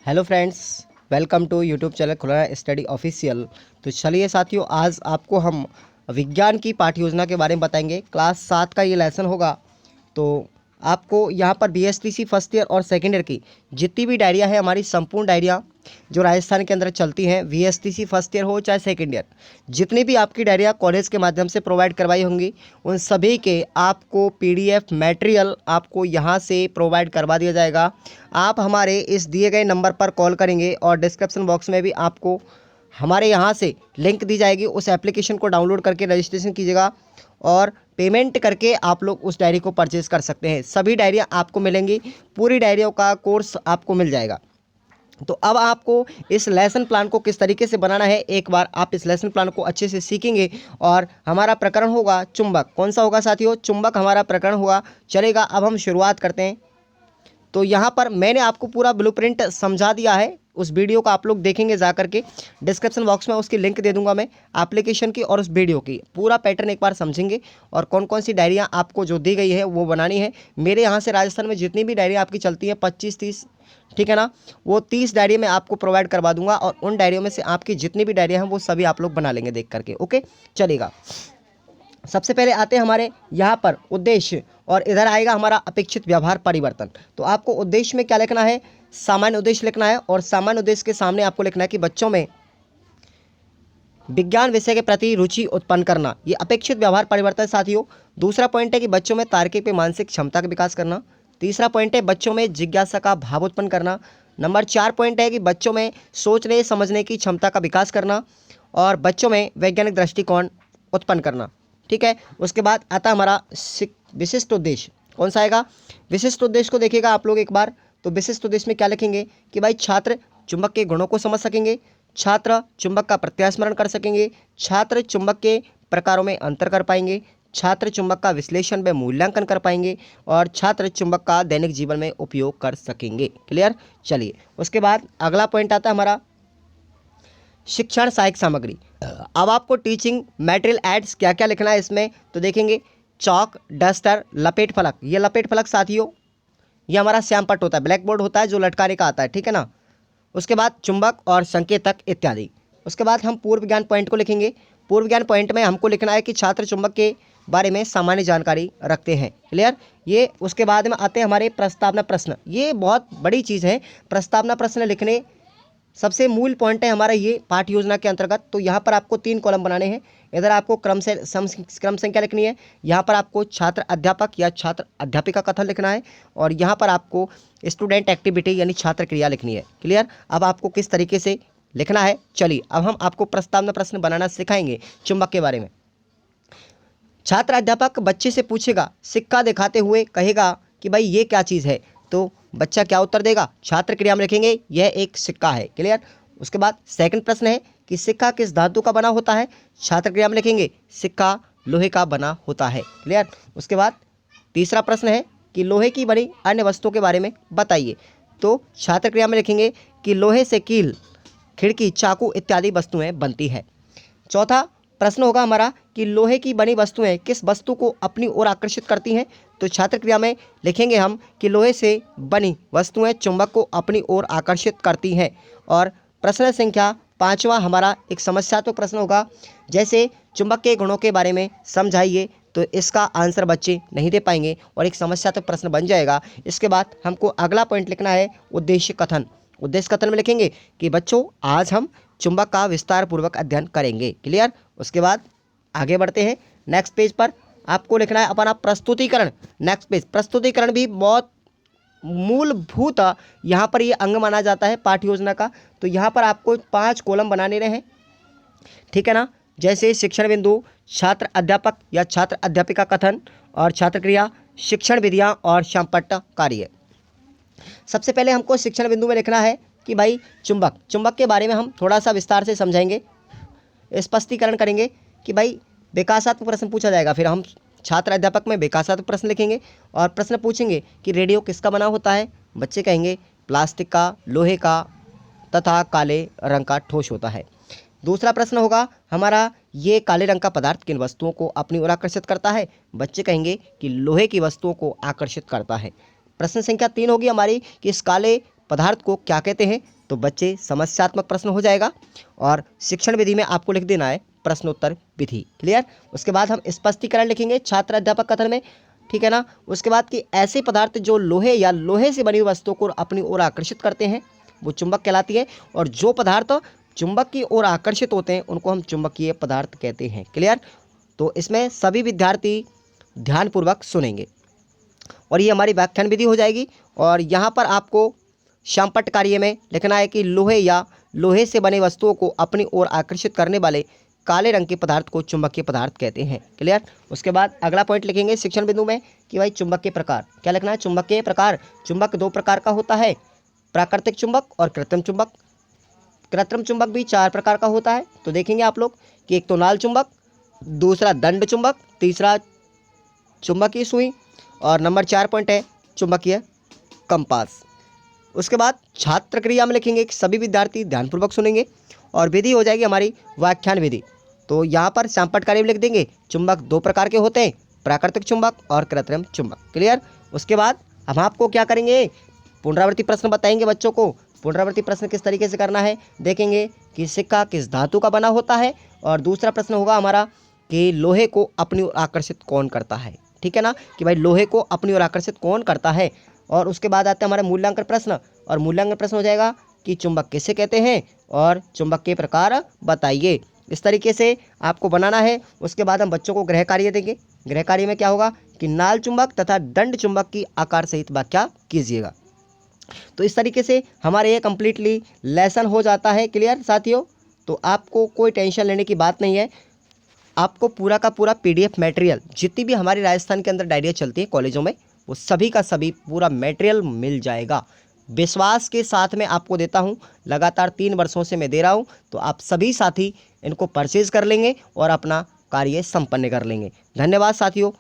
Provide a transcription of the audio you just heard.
Hello friends, welcome to YouTube channel Khula study official. तो चलिए साथियों, आज आपको हम विज्ञान की पाठ्य योजना के बारे में बताएंगे। क्लास 7 का ये लेसन होगा। तो आपको यहाँ पर बीएसटीसी फर्स्ट ईयर और सेकेंड ईयर की जितनी भी डायरियाँ हैं, हमारी संपूर्ण डायरियाँ जो राजस्थान के अंदर चलती हैं, बीएसटीसी फर्स्ट ईयर हो चाहे सेकेंड ईयर, जितनी भी आपकी डायरियाँ कॉलेज के माध्यम से प्रोवाइड करवाई होंगी, उन सभी के आपको पीडीएफ मटेरियल आपको यहाँ से प्रोवाइड करवा दिया जाएगा। आप हमारे इस दिए गए नंबर पर कॉल करेंगे और डिस्क्रिप्शन बॉक्स में भी आपको हमारे यहाँ से लिंक दी जाएगी। उस एप्लीकेशन को डाउनलोड करके रजिस्ट्रेशन कीजिएगा और पेमेंट करके आप लोग उस डायरी को परचेज कर सकते हैं। सभी डायरियाँ आपको मिलेंगी, पूरी डायरियों का कोर्स आपको मिल जाएगा। तो अब आपको इस लेसन प्लान को किस तरीके से बनाना है, एक बार आप इस लेसन प्लान को अच्छे से सीखेंगे। और हमारा प्रकरण होगा चुंबक। कौन सा होगा साथियों? चुंबक हमारा प्रकरण होगा। चलेगा, अब हम शुरुआत करते हैं। तो यहाँ पर मैंने आपको पूरा ब्लूप्रिंट समझा दिया है। उस वीडियो को आप लोग देखेंगे जा करके, डिस्क्रिप्शन बॉक्स में उसकी लिंक दे दूंगा मैं एप्लीकेशन की और उस वीडियो की। पूरा पैटर्न एक बार समझेंगे और कौन कौन सी डायरियाँ आपको जो दी गई है वो बनानी है। मेरे यहाँ से राजस्थान में जितनी भी डायरियाँ आपकी चलती हैं 25-30, ठीक है ना, वो 30 डायरी मैं आपको प्रोवाइड करवा दूंगा और उन डायरियों में से आपकी जितनी भी डायरियाँ हैं वो सभी आप लोग बना लेंगे देख करके। ओके, चलेगा। सबसे पहले आते हैं हमारे यहाँ पर उद्देश्य, और इधर आएगा हमारा अपेक्षित व्यवहार परिवर्तन। तो आपको उद्देश्य में क्या लिखना है? सामान्य उद्देश्य लिखना है। और सामान्य उद्देश्य के सामने आपको लिखना है कि बच्चों में विज्ञान विषय के प्रति रुचि उत्पन्न करना। ये अपेक्षित व्यवहार परिवर्तन साथियों। दूसरा पॉइंट है कि बच्चों में तार्किक व मानसिक क्षमता का विकास करना। तीसरा पॉइंट है बच्चों में जिज्ञासा का भाव उत्पन्न करना। नंबर 4 पॉइंट है कि बच्चों में सोचने समझने की क्षमता का विकास करना और बच्चों में वैज्ञानिक दृष्टिकोण उत्पन्न करना। ठीक है, उसके बाद आता हमारा विशिष्ट उद्देश्य। कौन सा आएगा? विशिष्ट उद्देश्य को देखिएगा आप लोग एक बार। तो विशिष्ट उद्देश्य में क्या लिखेंगे कि भाई छात्र चुंबक के गुणों को समझ सकेंगे, छात्र चुंबक का प्रत्यास्मरण कर सकेंगे, छात्र चुंबक के प्रकारों में अंतर कर पाएंगे, छात्र चुंबक का विश्लेषण व मूल्यांकन कर पाएंगे और छात्र चुंबक का दैनिक जीवन में उपयोग कर सकेंगे। क्लियर? चलिए, उसके बाद अगला पॉइंट आता है हमारा शिक्षण सहायक सामग्री। अब आपको टीचिंग मटेरियल एड्स क्या क्या लिखना है इसमें, तो देखेंगे चौक, डस्टर, लपेट फलक। ये लपेट फलक साथियों, ये हमारा श्याम पट्ट होता है, ब्लैक बोर्ड होता है जो लटकाने का आता है, ठीक है ना। उसके बाद चुंबक और संकेतक इत्यादि। उसके बाद हम पूर्व ज्ञान पॉइंट को लिखेंगे। पूर्व ज्ञान पॉइंट में हमको लिखना है कि छात्र चुंबक के बारे में सामान्य जानकारी रखते हैं। क्लियर? ये उसके बाद में आते हैं हमारे प्रस्तावना प्रश्न। ये बहुत बड़ी चीज़ है, प्रस्तावना प्रश्न लिखने सबसे मूल पॉइंट है हमारा ये पाठ्य योजना के अंतर्गत। तो यहाँ पर आपको 3 कॉलम बनाने हैं। इधर आपको क्रम संख्या लिखनी है, यहाँ पर आपको छात्र अध्यापक या छात्र अध्यापिका कथन लिखना है और यहाँ पर आपको स्टूडेंट एक्टिविटी यानी छात्र क्रिया लिखनी है। क्लियर? अब आपको किस तरीके से लिखना है, चलिए अब हम आपको प्रस्तावना प्रश्न बनाना सिखाएंगे चुंबक के बारे में। छात्र अध्यापक बच्चे से पूछेगा, सिक्का दिखाते हुए कहेगा कि भाई ये क्या चीज़ है, तो बच्चा क्या उत्तर देगा? छात्र क्रिया में लिखेंगे यह एक सिक्का है। क्लियर? उसके बाद सेकंड प्रश्न है कि सिक्का किस धातु का बना होता है, छात्र क्रिया में लिखेंगे सिक्का लोहे का बना होता है। क्लियर? उसके बाद तीसरा प्रश्न है कि लोहे की बनी अन्य वस्तुओं के बारे में बताइए, तो छात्र क्रिया में लिखेंगे कि लोहे से कील, खिड़की, चाकू इत्यादि वस्तुएं बनती है। चौथा प्रश्न होगा हमारा कि लोहे की बनी वस्तुएं किस वस्तु को अपनी ओर आकर्षित करती हैं, तो छात्र क्रिया में लिखेंगे हम कि लोहे से बनी वस्तुएं चुंबक को अपनी ओर आकर्षित करती हैं। और प्रश्न संख्या 5वां हमारा एक समस्यात्मक प्रश्न होगा, जैसे चुंबक के गुणों के बारे में समझाइए, तो इसका आंसर बच्चे नहीं दे पाएंगे और एक समस्यात्मक प्रश्न बन जाएगा। इसके बाद हमको अगला पॉइंट लिखना है उद्देश्य कथन। उद्देश्य कथन में लिखेंगे कि बच्चों आज हम चुंबक का विस्तार पूर्वक अध्ययन करेंगे। क्लियर? उसके बाद आगे बढ़ते हैं नेक्स्ट पेज पर। आपको लिखना है अपना प्रस्तुतिकरण। नेक्स्ट पेज, प्रस्तुतिकरण भी बहुत मूलभूत यहाँ पर ये अंग माना जाता है पाठ्य योजना का। तो यहाँ पर आपको 5 कॉलम बनाने रहे हैं, ठीक है ना। जैसे शिक्षण बिंदु, छात्र अध्यापक या छात्र अध्यापिका कथन और छात्र क्रिया, शिक्षण विधियाँ और श्यामपट्ट कार्य। सबसे पहले हमको शिक्षण बिंदु में लिखना है कि भाई चुंबक के बारे में हम थोड़ा सा विस्तार से समझाएंगे, स्पष्टीकरण करेंगे कि भाई विकासात्मक प्रश्न पूछा जाएगा। फिर हम छात्र अध्यापक में विकासात्मक प्रश्न लिखेंगे और प्रश्न पूछेंगे कि रेडियो किसका बना होता है, बच्चे कहेंगे प्लास्टिक का, लोहे का तथा काले रंग का ठोस होता है। दूसरा प्रश्न होगा हमारा, ये काले रंग का पदार्थ किन वस्तुओं को अपनी ओर आकर्षित करता है, बच्चे कहेंगे कि लोहे की वस्तुओं को आकर्षित करता है। प्रश्न संख्या 3 होगी हमारी कि इस काले पदार्थ को क्या कहते हैं? तो बच्चे समस्यात्मक प्रश्न हो जाएगा और शिक्षण विधि में आपको लिख देना है प्रश्नोत्तर विधि। क्लियर? उसके बाद हम स्पष्टीकरण लिखेंगे छात्र अध्यापक कथन में, ठीक है ना। उसके बाद कि ऐसे पदार्थ जो लोहे या लोहे से बनी वस्तुओं को अपनी ओर आकर्षित करते हैं वो चुंबक कहलाती है, और जो पदार्थ चुंबक की ओर आकर्षित होते हैं उनको हम चुंबकीय पदार्थ कहते हैं। क्लियर? तो इसमें सभी विद्यार्थी ध्यानपूर्वक सुनेंगे और ये हमारी व्याख्यान विधि हो जाएगी। और यहाँ पर आपको शामपट्ट कार्य में लिखना है कि लोहे या लोहे से बने वस्तुओं को अपनी ओर आकर्षित करने वाले काले रंग के पदार्थ को चुंबकीय पदार्थ कहते हैं। क्लियर? उसके बाद अगला पॉइंट लिखेंगे शिक्षण बिंदु में कि भाई चुंबक के प्रकार। क्या लिखना है? चुंबक के प्रकार। चुंबक दो प्रकार का होता है, प्राकृतिक चुंबक और कृत्रिम चुंबक। कृत्रिम चुंबक भी 4 प्रकार का होता है। तो देखेंगे आप लोग कि एक तो नाल चुंबक, दूसरा दंड चुंबक, तीसरा चुंबकीय सुई, और नंबर 4 पॉइंट है चुंबकीय कंपास। उसके बाद छात्र क्रिया में लिखेंगे कि सभी विद्यार्थी ध्यानपूर्वक सुनेंगे, और विधि हो जाएगी हमारी व्याख्यान विधि। तो यहाँ पर शामपट्ट कार्य में लिख देंगे चुंबक 2 प्रकार के होते हैं, प्राकृतिक चुंबक और कृत्रिम चुंबक। क्लियर? उसके बाद हम आपको क्या करेंगे? पुनरावृत्ति प्रश्न बताएंगे बच्चों को। पुनरावृत्ति प्रश्न किस तरीके से करना है देखेंगे कि सिक्का किस धातु का बना होता है, और दूसरा प्रश्न होगा हमारा कि लोहे को अपनी ओर आकर्षित कौन करता है। ठीक है ना, कि भाई लोहे को अपनी ओर आकर्षित कौन करता है। और उसके बाद आता है हमारा मूल्यांकन प्रश्न, और मूल्यांकन प्रश्न हो जाएगा कि चुंबक किसे कहते हैं और चुंबक के प्रकार बताइए। इस तरीके से आपको बनाना है। उसके बाद हम बच्चों को गृह कार्य देंगे। गृह कार्य में क्या होगा कि नाल चुंबक तथा दंड चुंबक की आकार सहित व्याख्या कीजिएगा। तो इस तरीके से हमारे ये कंप्लीटली लेसन हो जाता है। क्लियर साथियों? तो आपको कोई टेंशन लेने की बात नहीं है। आपको पूरा का पूरा PDF मटेरियल, जितनी भी हमारी राजस्थान के अंदर डायरिया चलती है कॉलेजों में, वो सभी का सभी पूरा मटेरियल मिल जाएगा। विश्वास के साथ में आपको देता हूँ, लगातार 3 वर्षों से मैं दे रहा हूँ। तो आप सभी साथी इनको परचेज कर लेंगे और अपना कार्य संपन्न कर लेंगे। धन्यवाद साथियों।